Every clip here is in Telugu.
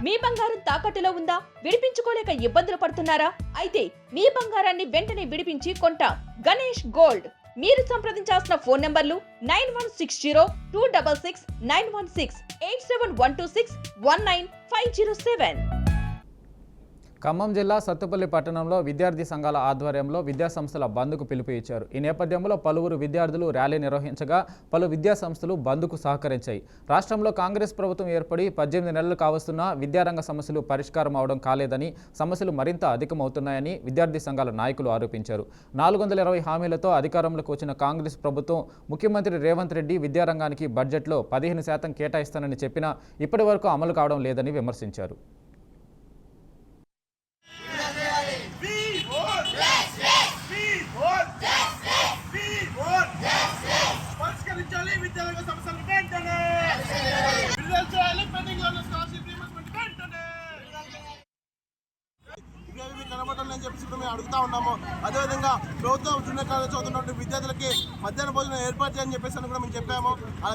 మీ బంగారం తాకట్టులో ఉందా? విడిపించుకోలేక ఇబ్బందులు పడుతున్నారా? అయితే మీ బంగారాన్ని వెంటనే విడిపించి కొంటాం. గణేష్ గోల్డ్. మీరు సంప్రదించాల్సిన ఫోన్ నంబర్లు 9160-266-916, 8712619507. ఖమ్మం జిల్లా సత్తుపల్లి పట్టణంలో విద్యార్థి సంఘాల ఆధ్వర్యంలో విద్యాసంస్థల బంద్కు పిలుపు ఇచ్చారు. ఈ నేపథ్యంలో పలువురు విద్యార్థులు ర్యాలీ నిర్వహించగా పలు విద్యాసంస్థలు బంద్కు సహకరించాయి. రాష్ట్రంలో కాంగ్రెస్ ప్రభుత్వం ఏర్పడి 18 నెలలు కావస్తున్నా విద్యారంగ సమస్యలు పరిష్కారం అవడం కాలేదని, సమస్యలు మరింత అధికమవుతున్నాయని విద్యార్థి సంఘాల నాయకులు ఆరోపించారు. 420 హామీలతో అధికారంలోకి వచ్చిన కాంగ్రెస్ ప్రభుత్వం ముఖ్యమంత్రి రేవంత్ రెడ్డి విద్యారంగానికి బడ్జెట్లో 15% కేటాయిస్తానని చెప్పినా ఇప్పటి వరకు అమలు కావడం లేదని విమర్శించారు. కనబడాలని చెప్పేసి మేము అడుగుతా ఉన్నాము. అదేవిధంగా ప్రభుత్వం జూనియర్ కాలేజ్ చదువుతున్నటువంటి విద్యార్థులకి మధ్యాహ్న భోజనం ఏర్పాటు చేయని చెప్పేసి కూడా మేము చెప్పాము.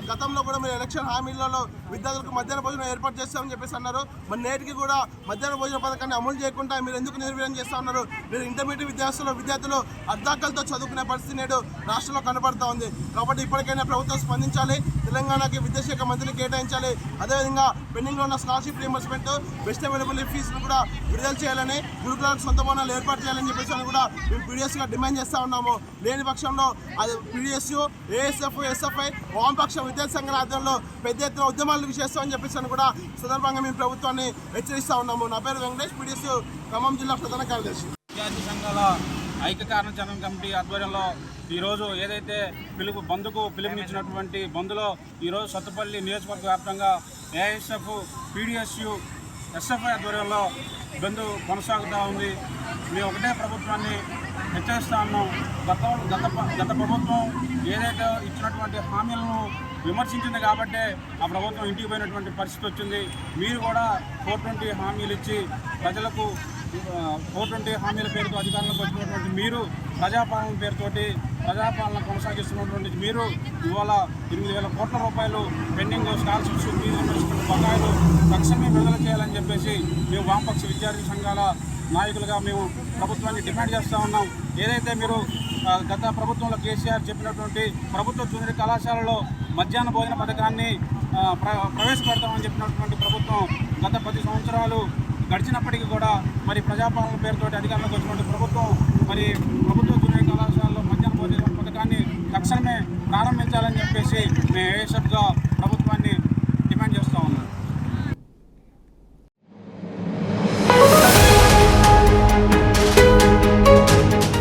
గతంలో కూడా మీరు ఎలక్షన్ హామీలలో విద్యార్థులకు మధ్యాహ్న భోజనం ఏర్పాటు చేస్తామని చెప్పేసి అన్నారు. మరి నేటికి కూడా మధ్యాహ్న భోజన పథకాన్ని అమలు చేయకుండా మీరు ఎందుకు నిర్వీర్యం చేస్తూ ఉన్నారు? మీరు ఇంటర్మీడియట్ విద్యార్థులు అర్ధాకలతో చదువుకునే పరిస్థితి నేడు రాష్ట్రంలో కనబడతా ఉంది. కాబట్టి ఇప్పటికైనా ప్రభుత్వం స్పందించాలి, తెలంగాణకి విద్యాశాఖ మంత్రిని కేటాయించాలి. అదేవిధంగా పెండింగ్లో ఉన్న స్కాలర్షిప్ రీయింబర్స్మెంట్, బెస్ట్ అవైలబుల్ ఫీజును కూడా విడుదల చేయాలని, గురుకులాలకు సొంత భవనాలు ఏర్పాటు చేయాలని చెప్పేసి కూడా మేము పీడిఎస్గా డిమాండ్ చేస్తూ ఉన్నాము. లేని పక్షంలో అది పీడిఎస్యు, ఏఎస్ఎఫ్, ఎస్ఎఫ్ఐ, వామపక్ష విద్యార్థి సంఘాల ఆధ్వర్యంలో పెద్ద ఎత్తున ఉద్యమాలు చేస్తామని చెప్పేసి కూడా సందర్భంగా మేము ప్రభుత్వాన్ని హెచ్చరిస్తూ ఉన్నాము. నా పేరు వెంకటేష్, పీడిఎస్ ఖమ్మం జిల్లా ప్రధాన కార్యదర్శి. విద్యార్థి సంఘాల ఐక్య కార్యాచరణ కమిటీ ఆధ్వర్యంలో ఈరోజు ఏదైతే బంద్కు పిలుపునిచ్చినటువంటి బంద్లో ఈరోజు సత్తుపల్లి నియోజకవర్గ వ్యాప్తంగా ఏఎస్ఎఫ్, పీడిఎస్యు, ఎస్ఎఫ్ఐ ఆధ్వర్యంలో బంద్ కొనసాగుతూ ఉంది. మేము ఒకటే ప్రభుత్వాన్ని హెచ్చరిస్తూ ఉన్నాం. గత ప్రభుత్వం ఏదైతే ఇచ్చినటువంటి హామీలను విమర్శించింది కాబట్టే ఆ ప్రభుత్వం ఇంటికి పోయినటువంటి పరిస్థితి వచ్చింది. మీరు కూడా 420 హామీలు ఇచ్చి ప్రజలకు 420 హామీల పేరుతో అధికారంలోకి వచ్చినటువంటి మీరు ప్రజాపాలన పేరుతోటి ప్రజాపాలన కొనసాగిస్తున్నటువంటి మీరు ఇవాళ 8,000 కోట్ల రూపాయలు పెండింగ్ స్కాలర్షిప్స్, ఫీజు బకాయిలు తక్షణమే విడుదల చేయాలని చెప్పేసి మేము వామపక్ష విద్యార్థి సంఘాల నాయకులుగా మేము ప్రభుత్వాన్ని డిమాండ్ చేస్తూ ఉన్నాం. ఏదైతే మీరు గత ప్రభుత్వంలో కేసీఆర్ చెప్పినటువంటి ప్రభుత్వ జూనియర్ కళాశాలలో మధ్యాహ్న భోజన పథకాన్ని ప్రవేశపెడతామని చెప్పినటువంటి ప్రభుత్వం గత 10 సంవత్సరాలు గడిచినప్పటికీ కూడా మరి ప్రజాపాలన పేరుతోటి అధికారంలోకి వచ్చినటువంటి ప్రభుత్వం మరి ప్రభుత్వ జూనియర్ కళాశాలలో మధ్యాహ్న భోజన పథకాన్ని తక్షణమే ప్రారంభించాలని చెప్పేసి మేము ఏఎస్ఎఫ్గా ప్రభుత్వాన్ని డిమాండ్ చేస్తూ ఉన్నాం.